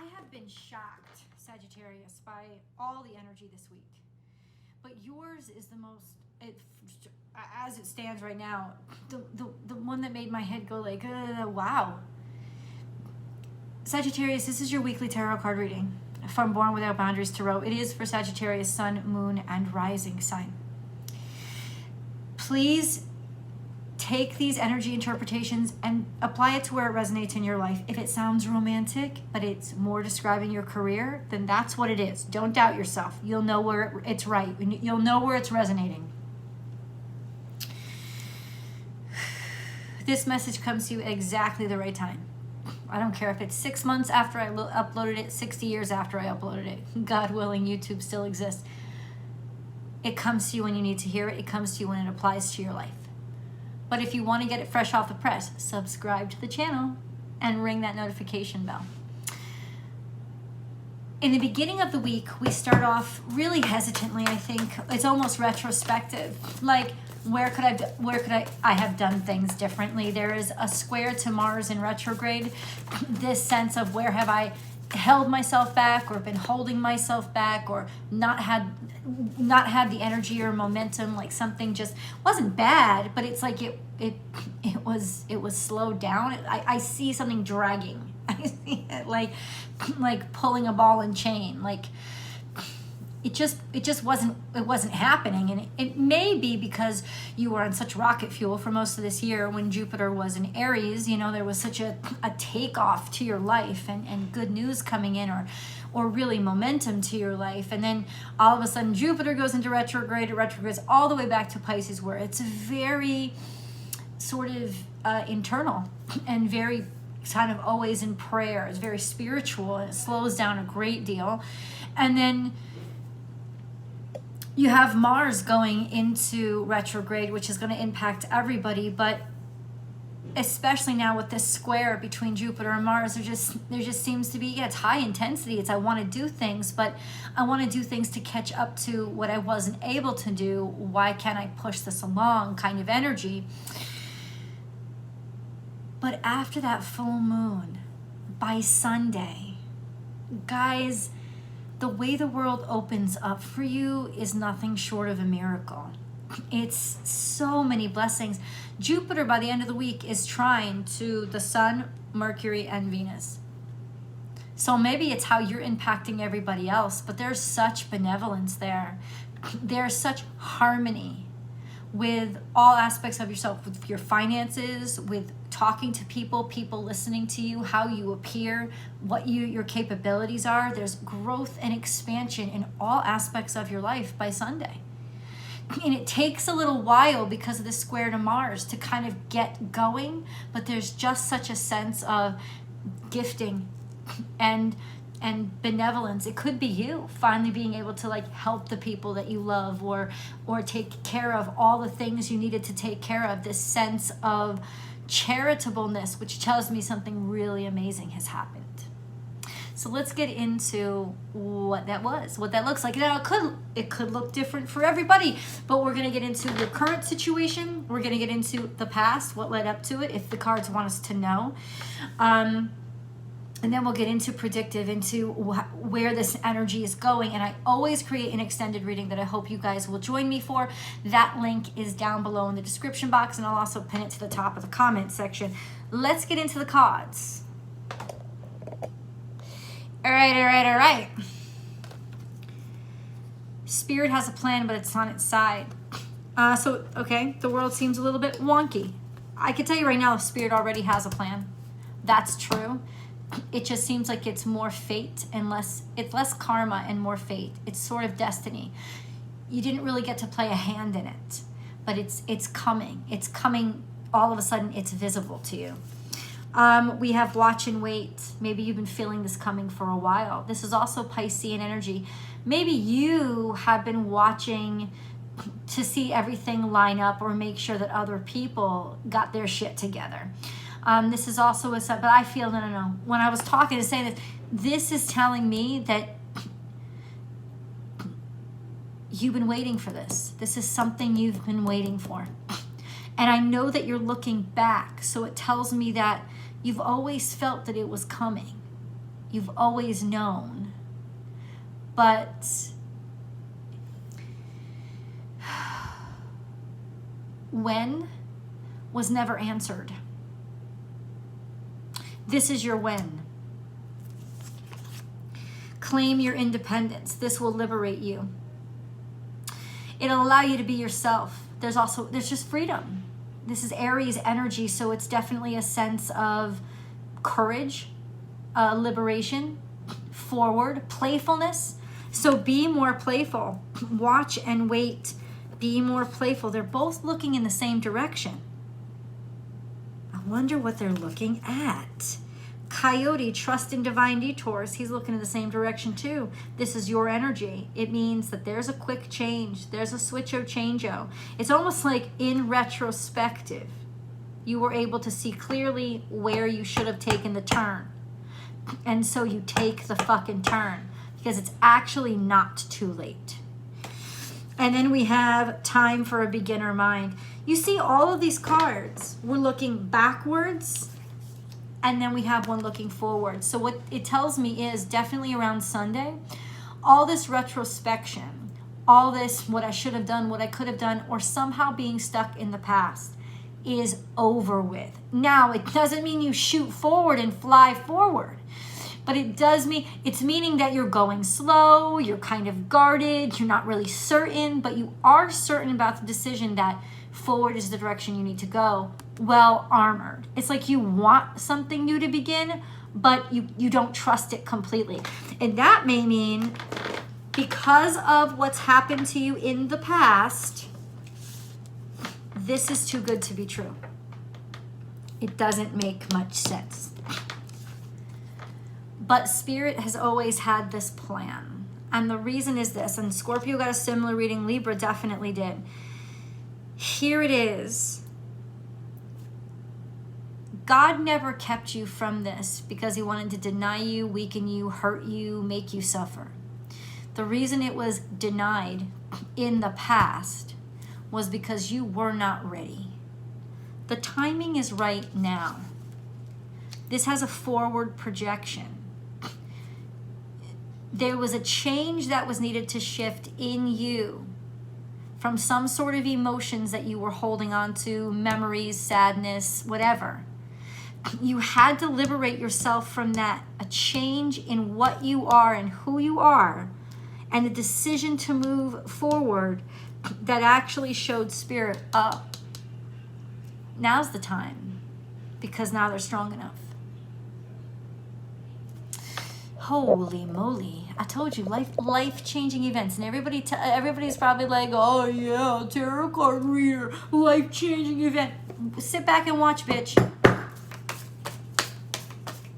I have been shocked, Sagittarius, by all the energy this week. But yours is the most, as it stands right now, the one that made my head go like, wow. Sagittarius, this is your weekly tarot card reading from Born Without Boundaries Tarot. It is for Sagittarius, Sun, Moon, and Rising sign. Please take these energy interpretations and apply it to where it resonates in your life. If it sounds romantic, but it's more describing your career, then that's what it is. Don't doubt yourself. You'll know where it's right. You'll know where it's resonating. This message comes to you at exactly the right time. I don't care if it's 6 months after I uploaded it, 60 years after I uploaded it. God willing, YouTube still exists. It comes to you when you need to hear it. It comes to you when it applies to your life. But if you want to get it fresh off the press, subscribe to the channel and ring that notification bell. In the beginning of the week, we start off really hesitantly, I think. It's almost retrospective. Like, where could I have done things differently? There is a square to Mars in retrograde. This sense of where have I held myself back or been holding myself back or not had the energy or momentum, like something just wasn't bad, but it's like it was slowed down. I see something dragging. I see it like pulling a ball and chain. Like it just wasn't happening. And it may be because you were on such rocket fuel for most of this year when Jupiter was in Aries. You know, there was such a takeoff to your life and good news coming in or really momentum to your life. And then all of a sudden Jupiter goes into retrograde. It retrogrades all the way back to Pisces, where it's very sort of internal and very kind of always in prayer. It's very spiritual and it slows down a great deal. And then you have Mars going into retrograde, which is going to impact everybody, but especially now with this square between Jupiter and Mars, there just seems to be, it's high intensity. It's I want to do things, but I want to do things to catch up to what I wasn't able to do. Why can't I push this along kind of energy? But after that full moon, by Sunday, guys, the way the world opens up for you is nothing short of a miracle. It's so many blessings. Jupiter, by the end of the week, is trine to the Sun, Mercury, and Venus. So maybe it's how you're impacting everybody else, but there's such benevolence there. There's such harmony with all aspects of yourself, with your finances, with talking to people listening to you, how you appear, what your capabilities are. There's growth and expansion in all aspects of your life by Sunday. And it takes a little while because of the square to Mars to kind of get going, but there's just such a sense of gifting and benevolence. It could be you finally being able to like help the people that you love or take care of all the things you needed to take care of. This sense of charitableness, which tells me something really amazing has happened. So let's get into what that was, what that looks like. Now it could look different for everybody, but we're going to get into the current situation. We're going to get into the past, what led up to it, if the cards want us to know. And then we'll get into predictive, into where this energy is going. And I always create an extended reading that I hope you guys will join me for. That link is down below in the description box, and I'll also pin it to the top of the comment section. Let's get into the cards. All right. Spirit has a plan, but it's on its side. Okay, the world seems a little bit wonky. I can tell you right now, Spirit already has a plan. That's true. It just seems like it's more fate and it's less karma and more fate. It's sort of destiny. You didn't really get to play a hand in it, but it's coming. It's coming. All of a sudden, it's visible to you. We have watch and wait. Maybe you've been feeling this coming for a while. This is also Piscean energy. Maybe you have been watching to see everything line up or make sure that other people got their shit together. This is also but I feel, no. When I was talking to say this is telling me that you've been waiting for this. This is something you've been waiting for. And I know that you're looking back. So it tells me that you've always felt that it was coming. You've always known. But when was never answered. This is your when. Claim your independence. This will liberate you. It'll allow you to be yourself. There's just freedom. This is Aries energy, so it's definitely a sense of courage, liberation, forward, playfulness. So be more playful. Watch and wait. Be more playful. They're both looking in the same direction. I wonder what they're looking at. Coyote, trust in divine detours. He's looking in the same direction too. This is your energy. It means that there's a quick change. There's a switcho changeo. It's almost like in retrospective, you were able to see clearly where you should have taken the turn. And so you take the fucking turn because it's actually not too late. And then we have time for a beginner mind. You see all of these cards, we're looking backwards, and then we have one looking forward. So what it tells me is definitely around Sunday, all this retrospection, all this what I should have done, what I could have done, or somehow being stuck in the past is over with. Now, it doesn't mean you shoot forward and fly forward, but it does mean, it's meaning that you're going slow, you're kind of guarded, you're not really certain, but you are certain about the decision that forward is the direction you need to go. Well armored. It's like you want something new to begin, but you don't trust it completely. And that may mean because of what's happened to you in the past, this is too good to be true. It doesn't make much sense. But Spirit has always had this plan. And the reason is this, and Scorpio got a similar reading, Libra definitely did. Here it is. God never kept you from this because he wanted to deny you, weaken you, hurt you, make you suffer. The reason it was denied in the past was because you were not ready. The timing is right now. This has a forward projection. There was a change that was needed to shift in you from some sort of emotions that you were holding on to, memories, sadness, whatever. You had to liberate yourself from that. A change in what you are and who you are, and a decision to move forward that actually showed Spirit up. Now's the time, because now they're strong enough. Holy moly. I told you, life-changing events. And everybody's probably like, oh yeah, tarot card reader, life-changing event. Sit back and watch, bitch.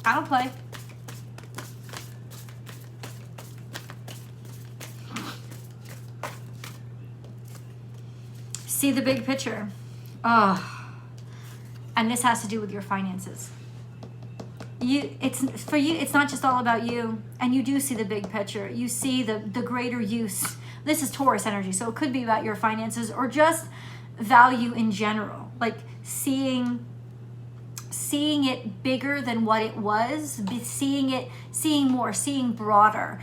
I don't play. See the big picture. Oh. And this has to do with your finances. It's not just all about you, and you do see the big picture. You see the greater use. This is Taurus energy, so it could be about your finances or just value in general, like seeing it bigger than what it was, seeing more, seeing broader,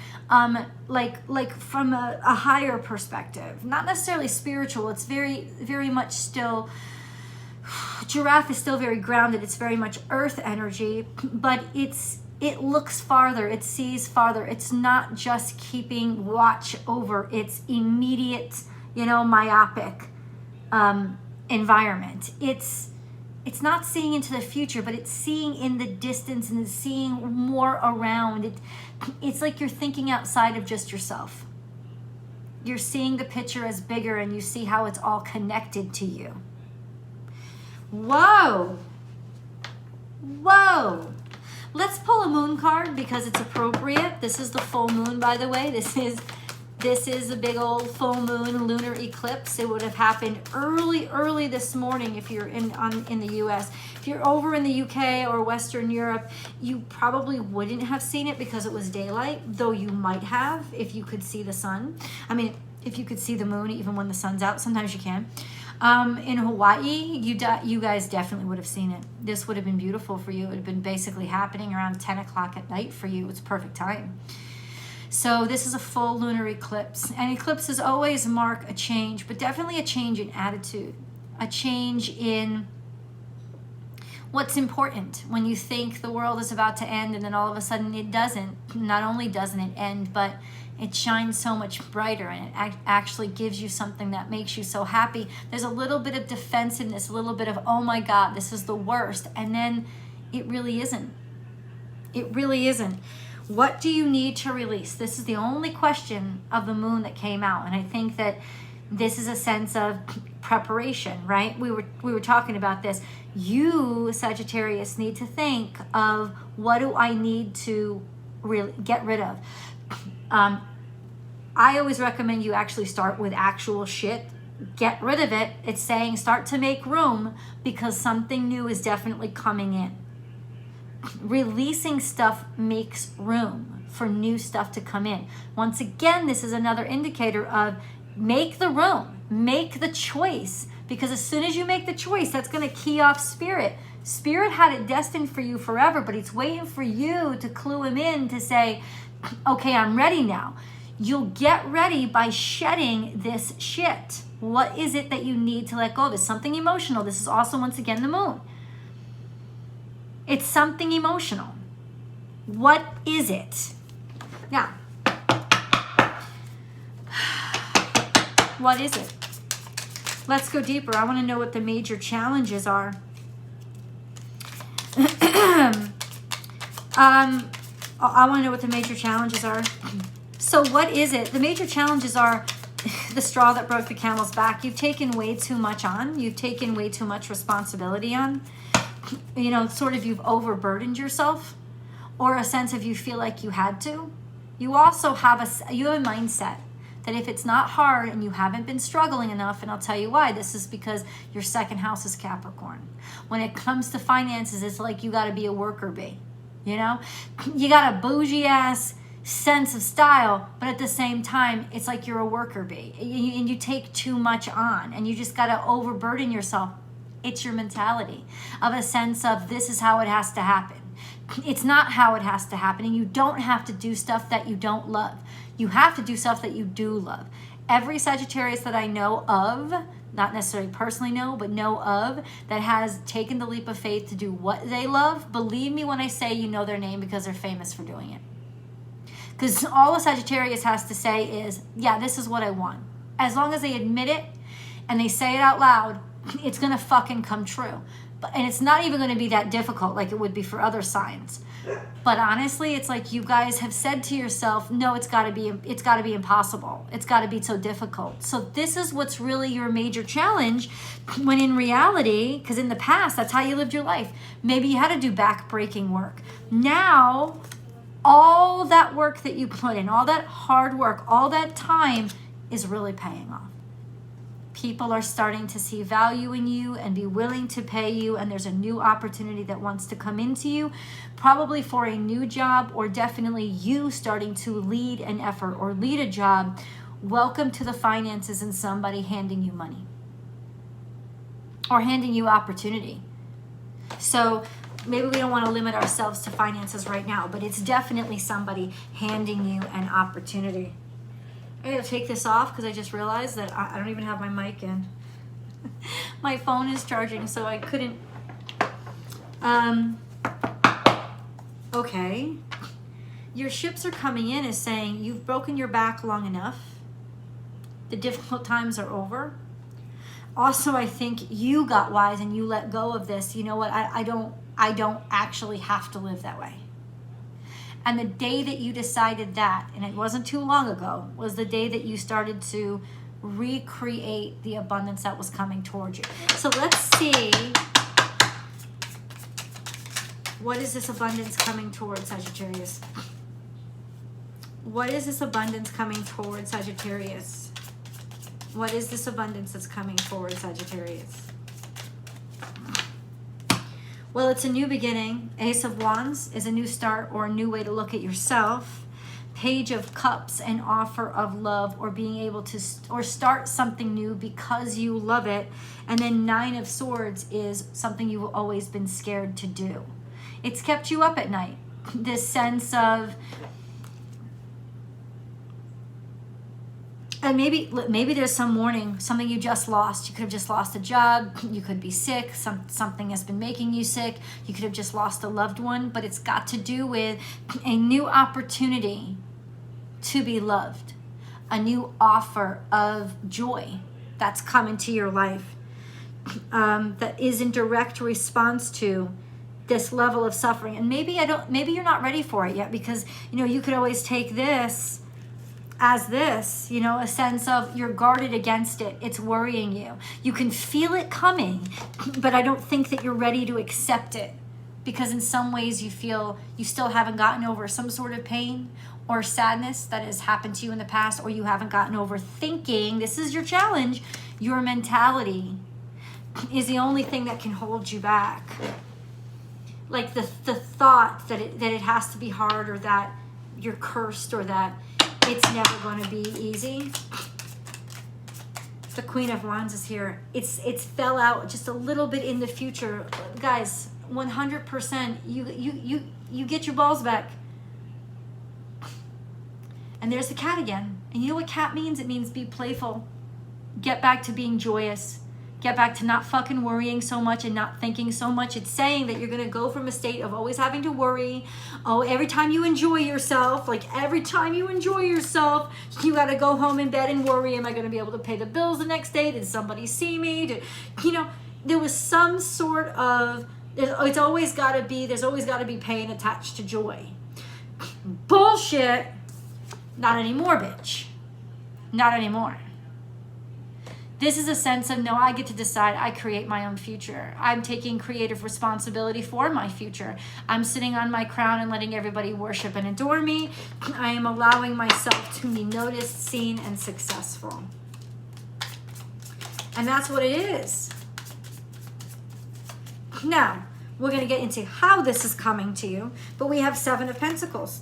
like from a higher perspective, not necessarily spiritual. It's very, very much still. Giraffe is still very grounded. It's very much earth energy, but it looks farther. It sees farther. It's not just keeping watch over its immediate, myopic environment. It's not seeing into the future, but it's seeing in the distance and it's seeing more around. It's like you're thinking outside of just yourself. You're seeing the picture as bigger, and you see how it's all connected to you. Whoa. Whoa. Let's pull a moon card because it's appropriate. This is the full moon, by the way. This is a big old full moon lunar eclipse. It would have happened early this morning if you're in the US. If you're over in the UK or Western Europe, you probably wouldn't have seen it because it was daylight, though you might have if you could see the sun. I mean, if you could see the moon even when the sun's out. Sometimes you can. In Hawaii, you guys definitely would have seen it. This would have been beautiful for you. It would have been basically happening around 10 o'clock at night for you. It's perfect time. So this is a full lunar eclipse. And eclipses always mark a change, but definitely a change in attitude. A change in what's important. When you think the world is about to end and then all of a sudden it doesn't. Not only doesn't it end, but it shines so much brighter, and it actually gives you something that makes you so happy. There's a little bit of defensiveness, a little bit of, oh my God, this is the worst. And then it really isn't. It really isn't. What do you need to release? This is the only question of the moon that came out. And I think that this is a sense of preparation, right? We were talking about this. You, Sagittarius, need to think of, what do I need to really get rid of? I always recommend you actually start with actual shit. Get rid of it. It's saying start to make room, because something new is definitely coming in. Releasing stuff makes room for new stuff to come in. Once again, this is another indicator of make the room, make the choice, because as soon as you make the choice, that's going to key off Spirit. Spirit had it destined for you forever, but it's waiting for you to clue him in to say, okay, I'm ready now. You'll get ready by shedding this shit. What is it that you need to let go of? It's something emotional. This is also, once again, the moon. It's something emotional. What is it? Now, what is it? Let's go deeper. I want to know what the major challenges are. I want to know what the major challenges are. So what is it? The major challenges are the straw that broke the camel's back. You've taken way too much on. You've taken way too much responsibility on. You know, sort of you've overburdened yourself, or a sense of you feel like you had to. You also have a mindset that if it's not hard and you haven't been struggling enough, and I'll tell you why, this is because your second house is Capricorn. When it comes to finances, it's like you got to be a worker bee. You know, you got a bougie ass sense of style, but at the same time, it's like you're a worker bee, and you take too much on, and you just got to overburden yourself. It's your mentality of a sense of this is how it has to happen. It's not how it has to happen, and you don't have to do stuff that you don't love. You have to do stuff that you do love. Every Sagittarius that I know of, not necessarily personally know, but know of, that has taken the leap of faith to do what they love, believe me when I say you know their name, because they're famous for doing it. Because all a Sagittarius has to say is, yeah, this is what I want. As long as they admit it and they say it out loud, it's going to fucking come true. And it's not even going to be that difficult like it would be for other signs. But honestly, it's like you guys have said to yourself, no, it's got to be impossible. It's got to be so difficult. So this is what's really your major challenge, when in reality, because in the past, that's how you lived your life. Maybe you had to do back-breaking work. Now, all that work that you put in, all that hard work, all that time is really paying off. People are starting to see value in you and be willing to pay you, and there's a new opportunity that wants to come into you, probably for a new job, or definitely you starting to lead an effort or lead a job. Welcome to the finances and somebody handing you money or handing you opportunity. So maybe we don't want to limit ourselves to finances right now, but it's definitely somebody handing you an opportunity. I gotta take this off because I just realized that I don't even have my mic in. My phone is charging, so I couldn't. Okay. Your ships are coming in as saying you've broken your back long enough. The difficult times are over. Also, I think you got wise and you let go of this. You know what? I don't actually have to live that way. And the day that you decided that, and it wasn't too long ago, was the day that you started to recreate the abundance that was coming towards you. So let's see, what is this abundance coming towards, Sagittarius? What is this abundance coming towards, Sagittarius? What is this abundance that's coming forward, Sagittarius? Well, it's a new beginning. Ace of Wands is a new start or a new way to look at yourself. Page of Cups, an offer of love, or being able to or start something new because you love it. And then Nine of Swords is something you've always been scared to do. It's kept you up at night. This sense of, and maybe there's some mourning, something you just lost. You could have just lost a job. You could be sick. Something has been making you sick. You could have just lost a loved one, but it's got to do with a new opportunity to be loved, a new offer of joy that's come into your life, that is in direct response to this level of suffering. And maybe you're not ready for it yet, because you could always take this as this, a sense of you're guarded against it. It's worrying you. You can feel it coming, but I don't think that you're ready to accept it, because in some ways you feel you still haven't gotten over some sort of pain or sadness that has happened to you in the past, or you haven't gotten over thinking. This is your challenge. Your mentality is the only thing that can hold you back. Like the thought that it has to be hard, or that you're cursed, or that it's never going to be easy. The Queen of Wands is here. It's fell out just a little bit in the future. Guys, 100% you get your balls back. And there's the cat again. And you know what cat means? It means be playful. Get back to being joyous. Get back to not fucking worrying so much and not thinking so much. It's saying that you're going to go from a state of always having to worry. Oh, every time you enjoy yourself, you got to go home in bed and worry. Am I going to be able to pay the bills the next day? Did somebody see me? There was some sort of, there's always got to be pain attached to joy. Bullshit. Not anymore, bitch. Not anymore. This is a sense of, no, I get to decide. I create my own future. I'm taking creative responsibility for my future. I'm sitting on my crown and letting everybody worship and adore me. I am allowing myself to be noticed, seen, and successful. And that's what it is. Now, we're going to get into how this is coming to you, but we have Seven of Pentacles.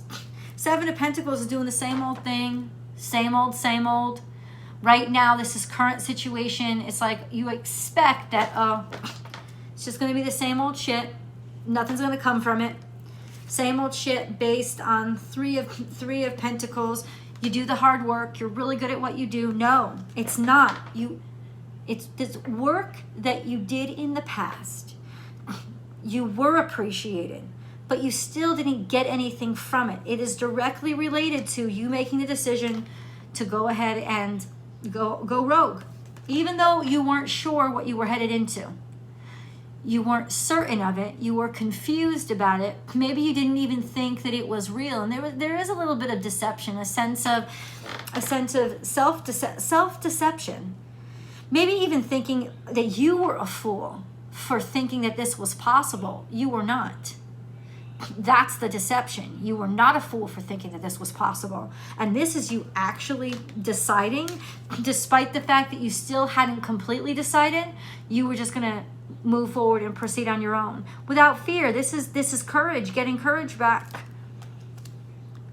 Seven of Pentacles is doing the same old thing, same old, same old. Right now, this is current situation. It's like you expect that, it's just going to be the same old shit. Nothing's going to come from it. Same old shit based on three of Pentacles. You do the hard work. You're really good at what you do. No, it's not. It's this work that you did in the past. You were appreciated, but you still didn't get anything from it. It is directly related to you making the decision to go ahead and go rogue. Even though you weren't sure what you were headed into. You weren't certain of it. You were confused about it. Maybe you didn't even think that it was real. And there is a little bit of deception, a sense of self-deception. Maybe even thinking that you were a fool for thinking that this was possible. You were not. That's the deception. You were not a fool for thinking that this was possible. And this is you actually deciding, despite the fact that you still hadn't completely decided, you were just going to move forward and proceed on your own without fear. This is courage, getting courage back.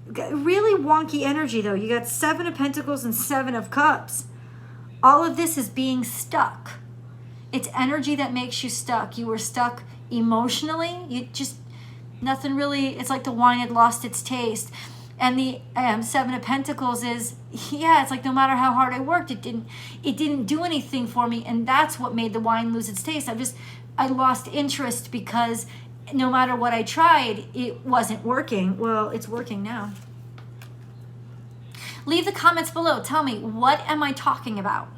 Really wonky energy though. You got Seven of Pentacles and Seven of Cups. All of this is being stuck. It's energy that makes you stuck. You were stuck emotionally. You just, nothing really, it's like the wine had lost its taste. And the Seven of Pentacles is, yeah, it's like no matter how hard I worked, it didn't do anything for me. And that's what made the wine lose its taste. I lost interest because no matter what I tried, it wasn't working. Well, it's working now. Leave the comments below. Tell me, what am I talking about?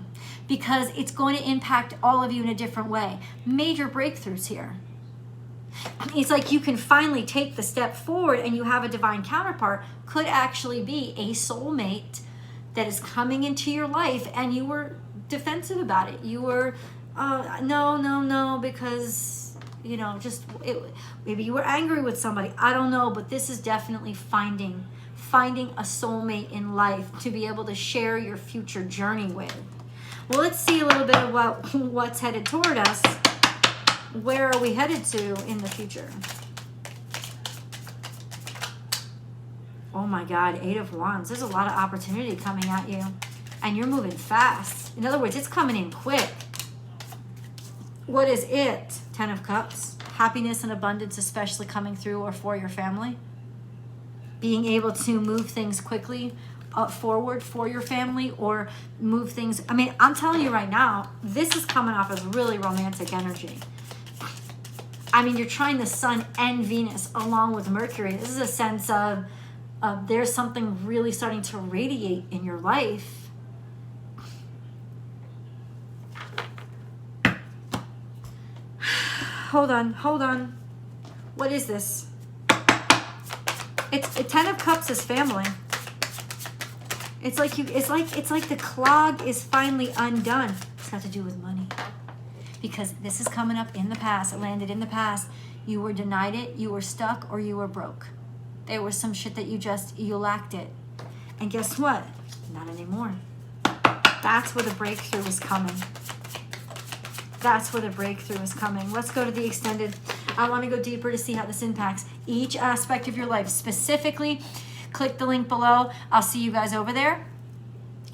Because it's going to impact all of you in a different way. Major breakthroughs here. It's like you can finally take the step forward and you have a divine counterpart. Could actually be a soulmate that is coming into your life and you were defensive about it. You were, no, because, maybe you were angry with somebody. I don't know, but this is definitely finding a soulmate in life to be able to share your future journey with. Well, let's see a little bit about what's headed toward us. Where are we headed to in the future? Oh my God, 8 of Wands. There's a lot of opportunity coming at you. And you're moving fast. In other words, it's coming in quick. What is it? 10 of Cups. Happiness and abundance, especially coming through or for your family. Being able to move things quickly forward for your family, or move things. I mean, I'm telling you right now, this is coming off as really romantic energy. I mean, you're trying the Sun and Venus along with Mercury. This is a sense of there's something really starting to radiate in your life. Hold on. What is this? It's 10 of Cups is family. It's like the clog is finally undone. It's got to do with money. Because this is coming up in the past. It landed in the past. You were denied it, you were stuck, or you were broke. There was some shit that you lacked it. And guess what? Not anymore. That's where the breakthrough is coming. That's where the breakthrough is coming. Let's go to the extended. I want to go deeper to see how this impacts each aspect of your life. Specifically, click the link below. I'll see you guys over there.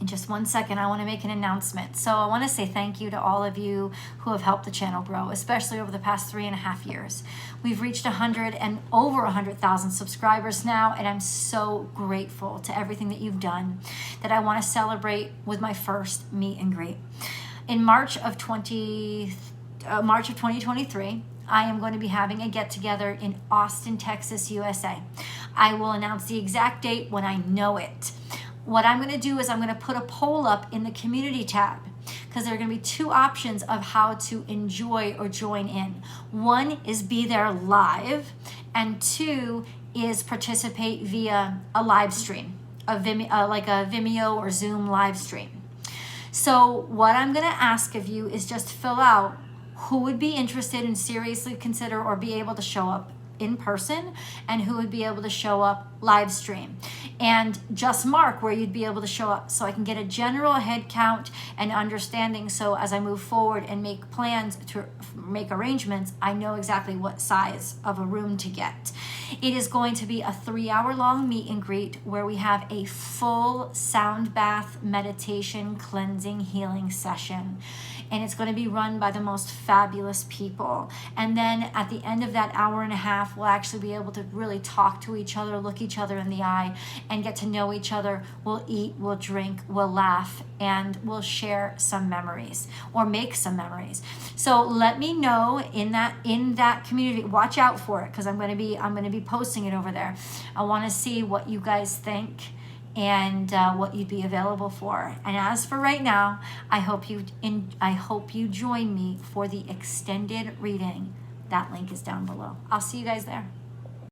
In just 1 second, I want to make an announcement. So I want to say thank you to all of you who have helped the channel grow, especially over the past 3.5 years. We've reached 100 and over 100,000 subscribers now, and I'm so grateful to everything that you've done that I want to celebrate with my first meet and greet. In March of 2023, I am going to be having a get-together in Austin, Texas, USA. I will announce the exact date when I know it. What I'm going to do is I'm going to put a poll up in the community tab, because there are going to be 2 options of how to enjoy or join in. 1 is be there live, and 2 is participate via a live stream, like a Vimeo or Zoom live stream. So what I'm going to ask of you is just fill out who would be interested and seriously consider or be able to show up in person, and who would be able to show up live stream, and just mark where you'd be able to show up, so I can get a general head count and understanding, so as I move forward and make plans to make arrangements, I know exactly what size of a room to get. It is going to be a 3-hour-long meet and greet where we have a full sound bath, meditation, cleansing, healing session. And it's going to be run by the most fabulous people. And then at the end of that hour and a half, we'll actually be able to really talk to each other, look each other in the eye, and get to know each other. We'll eat, we'll drink, we'll laugh, and we'll share some memories or make some memories. So let me know in that community. Watch out for it, because I'm going to be posting it over there. I want to see what you guys think and what you'd be available for. And as for right now, I hope you join me for the extended reading. That link is down below. I'll see you guys there.